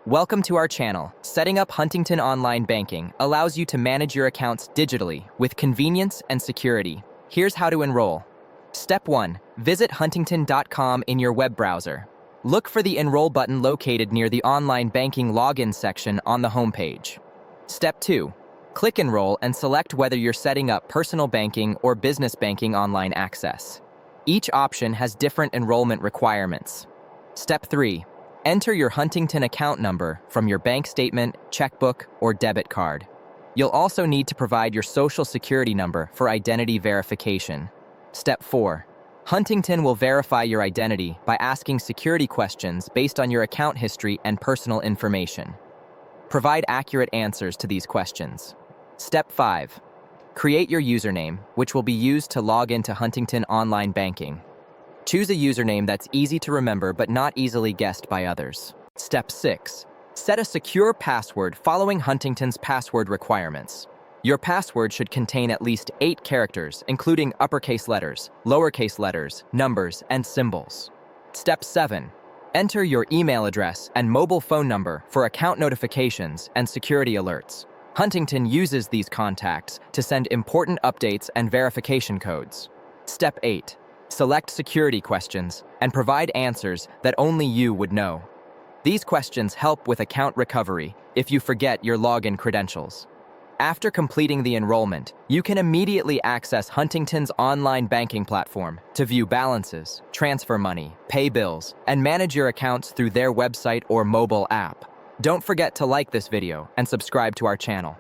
Welcome to our channel. Setting up Huntington Online Banking allows you to manage your accounts digitally with convenience and security. Here's how to enroll. Step 1. Visit huntington.com in your web browser. Look for the Enroll button located near the Online Banking Login section on the homepage. Step 2. Click Enroll and select whether you're setting up personal banking or business banking online access. Each option has different enrollment requirements. Step 3. Enter your Huntington account number from your bank statement, checkbook, or debit card. You'll also need to provide your social security number for identity verification. Step 4. Huntington will verify your identity by asking security questions based on your account history and personal information. Provide accurate answers to these questions. Step 5. Create your username, which will be used to log into Huntington Online Banking. Choose a username that's easy to remember but not easily guessed by others. Step 6. Set a secure password following Huntington's password requirements. Your password should contain at least 8 characters, including uppercase letters, lowercase letters, numbers, and symbols. Step 7. Enter your email address and mobile phone number for account notifications and security alerts. Huntington uses these contacts to send important updates and verification codes. Step 8. Select security questions and provide answers that only you would know. These questions help with account recovery if you forget your login credentials. After completing the enrollment, you can immediately access Huntington's online banking platform to view balances, transfer money, pay bills, and manage your accounts through their website or mobile app. Don't forget to like this video and subscribe to our channel.